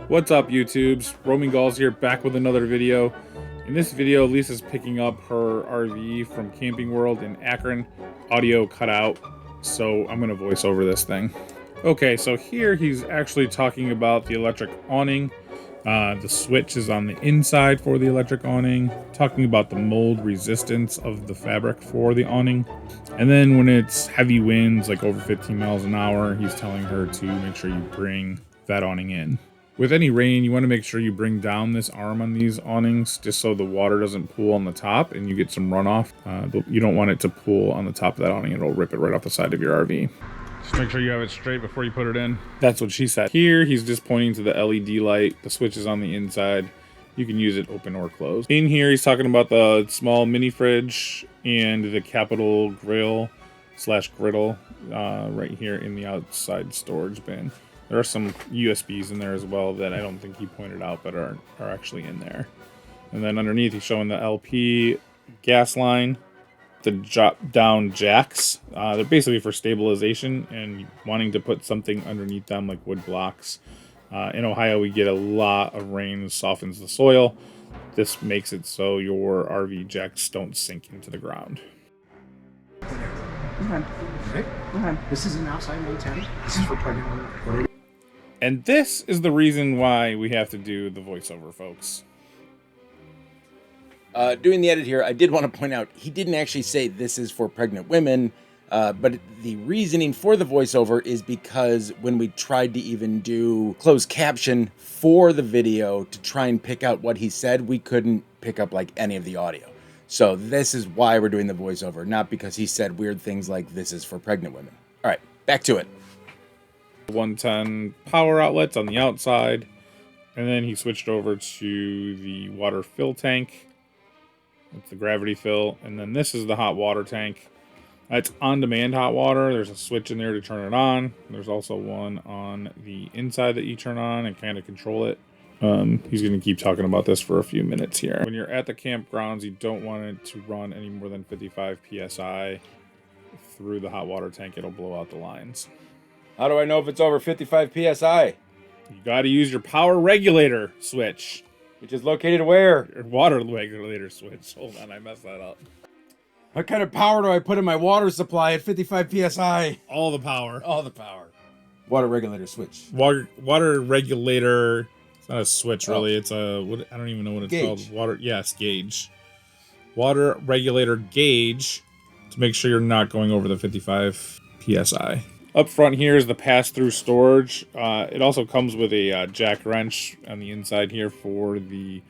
What's up, YouTubes? Roaming Gulls here, back with another video. In this video, Lisa's picking up her RV from Camping World in Akron. Audio cut out, so I'm going to voice over this thing. Okay, so here he's actually talking about the electric awning. The switch is on the inside for the electric awning. Talking about the mold resistance of the fabric for the awning. And then when it's heavy winds, like over 15 miles an hour, he's telling her to make sure you bring that awning in. With any rain, you want to make sure you bring down this arm on these awnings just so the water doesn't pool on the top and you get some runoff. You don't want it to pool on the top of that awning. It'll rip it right off the side of your RV. Just make sure you have it straight before you put it in. That's what she said. Here, he's just pointing to the LED light. The switch is on the inside. You can use it open or closed. In here, he's talking about the small mini fridge and the capital grill / griddle right here in the outside storage bin. There are some USBs in there as well that I don't think he pointed out, but are actually in there. And then underneath, he's showing the LP gas line, the drop-down jacks. They're basically for stabilization and wanting to put something underneath them, like wood blocks. In Ohio, we get a lot of rain that softens the soil. This makes it so your RV jacks don't sink into the ground. Okay. This is an outside main tent. This is for pregnant women. And this is the reason why we have to do the voiceover, folks. Doing the edit here, I did want to point out, he didn't actually say this is for pregnant women, but the reasoning for the voiceover is because when we tried to even do closed caption for the video to try and pick out what he said, we couldn't pick up like any of the audio. So this is why we're doing the voiceover, not because he said weird things like this is for pregnant women. All right, back to it. 110 power outlets on the outside, and then he switched over to the water fill tank. That's the gravity fill, and then this is the hot water tank. It's on-demand hot water. There's a switch in there to turn it on. There's also one on the inside that you turn on and kind of control it. He's going to keep talking about this for a few minutes here. When you're at the campgrounds, you don't want it to run any more than 55 psi through the hot water tank. It'll blow out the lines. How do I know if it's over 55 psi? You got to use your power regulator switch. Which is located where? Your water regulator switch. Hold on, I messed that up. What kind of power do I put in my water supply at 55 psi? All the power. All the power. Water regulator switch. Water regulator. It's not a switch, really. It's a, I don't even know what it's gauge. Called. Yes, gauge. Water regulator gauge to make sure you're not going over the 55 psi. Up front here is the pass-through storage. It also comes with a jack wrench on the inside here for the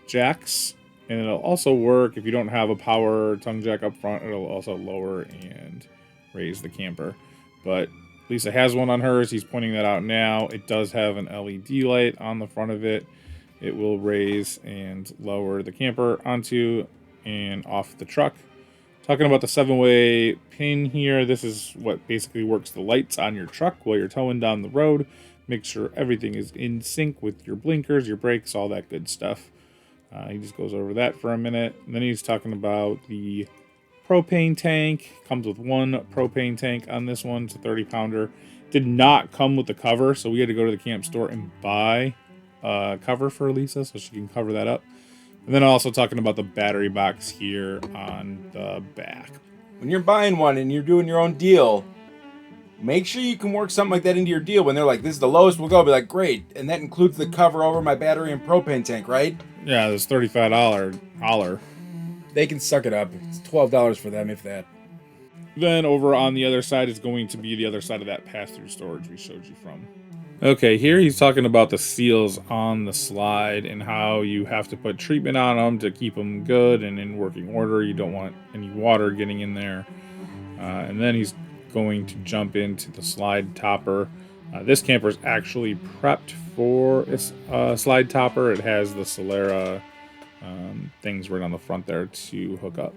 jacks. And it'll also work if you don't have a power tongue jack up front. It'll also lower and raise the camper. But Lisa has one on hers. He's pointing that out now. It does have an LED light on the front of it. It will raise and lower the camper onto and off the truck. Talking about the 7-way pin here, this is what basically works the lights on your truck while you're towing down the road. Make sure everything is in sync with your blinkers, your brakes, all that good stuff. He just goes over that for a minute. And then he's talking about the propane tank. Comes with one propane tank on this one. It's a 30-pounder. Did not come with the cover, so we had to go to the camp store and buy a cover for Lisa so she can cover that up. And then also talking about the battery box here on the back. When you're buying one and you're doing your own deal, make sure you can work something like that into your deal. When they're like, this is the lowest we'll go, be like, great. And that includes the cover over my battery and propane tank, right? Yeah, this $35 holler. They can suck it up. It's $12 for them, if that. Then over on the other side is going to be the other side of that pass-through storage we showed you from. Okay, here he's talking about the seals on the slide and how you have to put treatment on them to keep them good and in working order. You don't want any water getting in there. And then he's going to jump into the slide topper This camper is actually prepped for its slide topper. It has the Solara things right on the front there to hook up.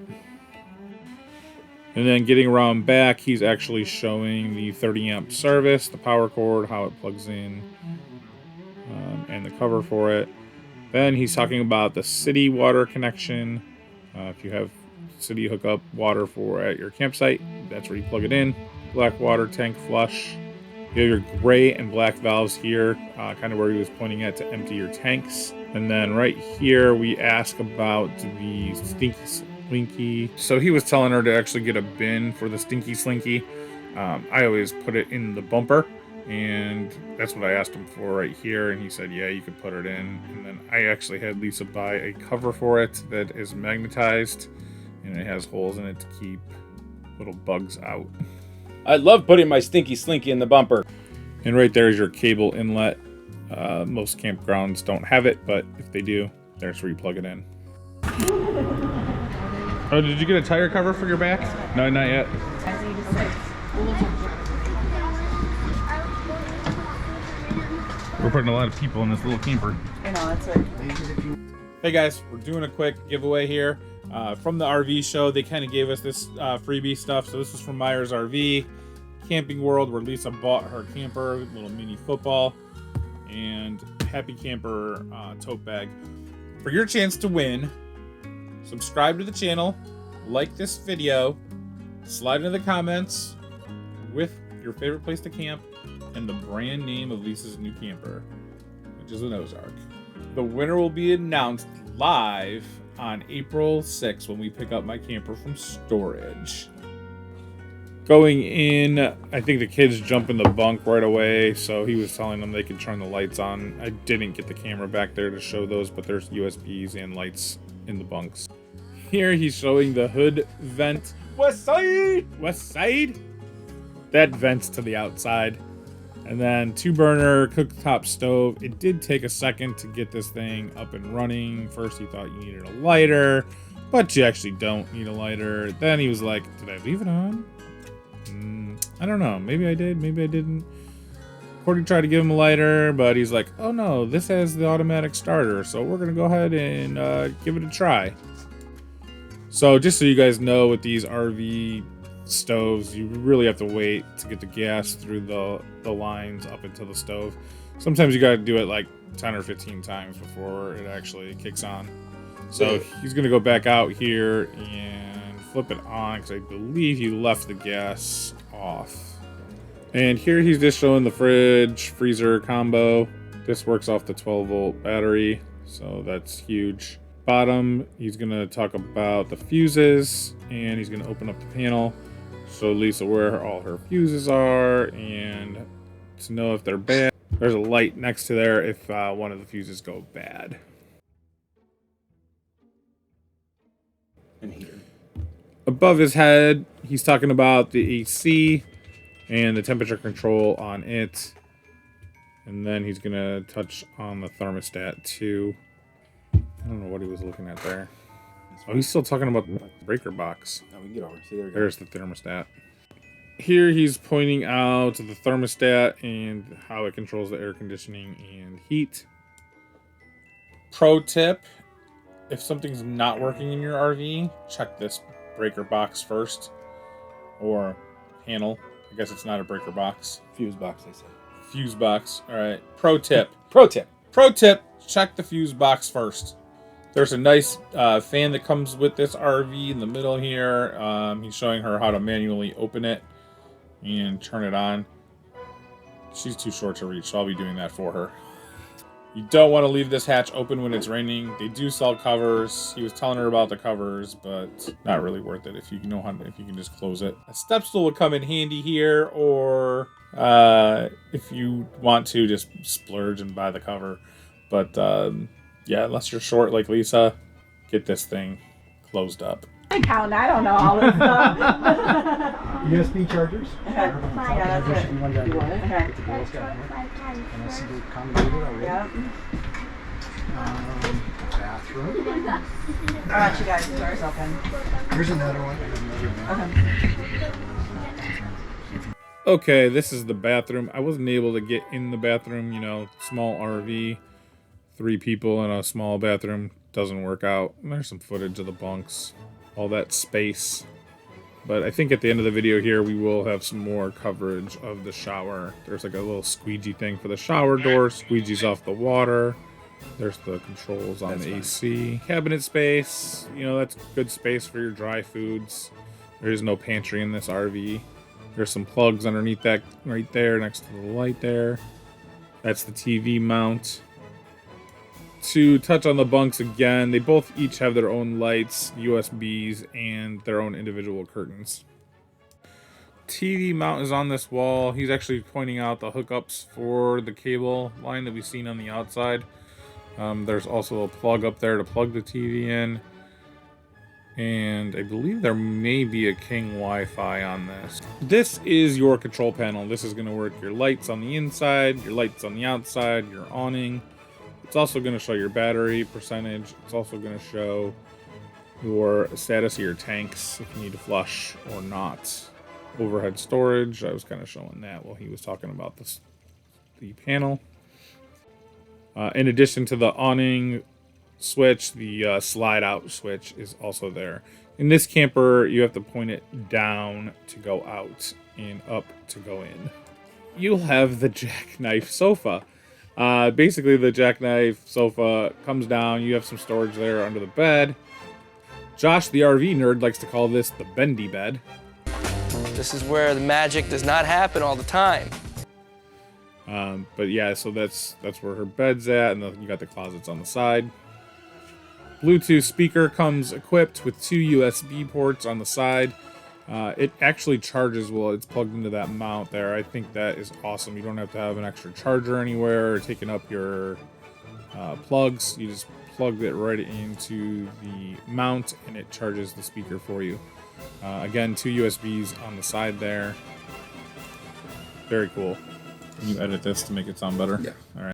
And then getting around back, he's actually showing the 30 amp service, the power cord, how it plugs in, and the cover for it. Then he's talking about the city water connection. If you have city hookup water for at your campsite, that's where you plug it in. Black water tank flush. You have your gray and black valves here, kind of where he was pointing at to empty your tanks. And then right here, we ask about the slinky. So he was telling her to actually get a bin for the slinky. I always put it in the bumper, and that's what I asked him for right here. And he said, yeah, you could put it in. And then I actually had Lisa buy a cover for it that is magnetized, and it has holes in it to keep little bugs out. I love putting my slinky in the bumper. And right there is your cable inlet. Most campgrounds don't have it, but if they do, there's where you plug it in. Oh, did you get a tire cover for your back? No, not yet. We're putting a lot of people in this little camper. I know, that's right. Hey guys, we're doing a quick giveaway here. From the RV show, they kind of gave us this freebie stuff. So this is from Myers RV, Camping World, where Lisa bought her camper, little mini football, and Happy Camper tote bag. For your chance to win, subscribe to the channel, like this video, slide into the comments with your favorite place to camp and the brand name of Lisa's new camper, which is an Ozark. The winner will be announced live on April 6th when we pick up my camper from storage. Going in, I think the kids jump in the bunk right away, so he was telling them they could turn the lights on. I didn't get the camera back there to show those, but there's USBs and lights in the bunks. Here he's showing the hood vent. West side! West side? That vents to the outside. And then 2-burner cooktop stove. It did take a second to get this thing up and running. First he thought you needed a lighter, but you actually don't need a lighter. Then he was like, did I leave it on? I don't know. Maybe I did, maybe I didn't. Cordy tried to give him a lighter, but he's like, oh no, this has the automatic starter, so we're gonna go ahead and give it a try. So just so you guys know, with these RV stoves, you really have to wait to get the gas through the lines up into the stove. Sometimes you gotta do it like 10 or 15 times before it actually kicks on. So he's gonna go back out here and flip it on, because I believe he left the gas off. And here he's just showing the fridge freezer combo. This works off the 12-volt battery, so that's huge. Bottom, he's gonna talk about the fuses, and he's gonna open up the panel, show Lisa where all her fuses are, and to know if they're bad. There's a light next to there if one of the fuses go bad. And here. Above his head, he's talking about the AC and the temperature control on it. And then he's going to touch on the thermostat too. I don't know what he was looking at there. Oh, he's still talking about the breaker box. Oh, we can get over. See, there we go. There's the thermostat. Here he's pointing out the thermostat and how it controls the air conditioning and heat. Pro tip, if something's not working in your RV, check this breaker box first. Or panel. I guess it's not a breaker box. Fuse box, they say. Fuse box. All right. Pro tip. Pro tip. Pro tip, check the fuse box first. There's a nice fan that comes with this RV in the middle here. He's showing her how to manually open it and turn it on. She's too short to reach, so I'll be doing that for her. You don't want to leave this hatch open when it's raining. They do sell covers. He was telling her about the covers, but not really worth it if you know how to, if you can just close it. A step stool would come in handy here, or if you want to, just splurge and buy the cover. But yeah, unless you're short like Lisa, get this thing closed up. I count. I don't know all this stuff. USB chargers. Okay. Yeah, that's it. You want that? Okay. Get the Girl Scout one. And I see the accommodated already. Yep. Bathroom. All right, you guys, the door's open. Here's another one. Here's another one. Okay. Okay, this is the bathroom. I wasn't able to get in the bathroom, you know, small RV, 3 people in a small bathroom doesn't work out. And there's some footage of the bunks, all that space. But I think at the end of the video here, we will have some more coverage of the shower. There's like a little squeegee thing for the shower door, squeegees off the water. There's the controls on the AC. Cabinet space, you know, that's good space for your dry foods. There is no pantry in this RV. There's some plugs underneath that right there next to the light there. That's the TV mount. To touch on the bunks again, they both each have their own lights, USBs, and their own individual curtains. TV mount is on this wall. He's actually pointing out the hookups for the cable line that we've seen on the outside. There's also a plug up there to plug the TV in. And I believe there may be a King Wi-Fi on this. This is your control panel. This is going to work your lights on the inside, your lights on the outside, your awning. It's also going to show your battery percentage. It's also going to show your status of your tanks, if you need to flush or not. Overhead storage, I was kind of showing that while he was talking about the panel. In addition to the awning switch, the slide out switch is also there. In this camper, you have to point it down to go out and up to go in. You'll have the jackknife sofa. Basically, the jackknife sofa comes down. You have some storage there under the bed. Josh, the RV nerd, likes to call this the bendy bed. This is where the magic does not happen all the time. But yeah, so that's where her bed's at, and you got the closets on the side. Bluetooth speaker comes equipped with 2 USB ports on the side. It actually charges while it's plugged into that mount there. I think that is awesome. You don't have to have an extra charger anywhere or taking up your plugs. You just plug it right into the mount and it charges the speaker for you. Again, 2 USBs on the side there. Very cool. Can you edit this to make it sound better? Yeah. All right.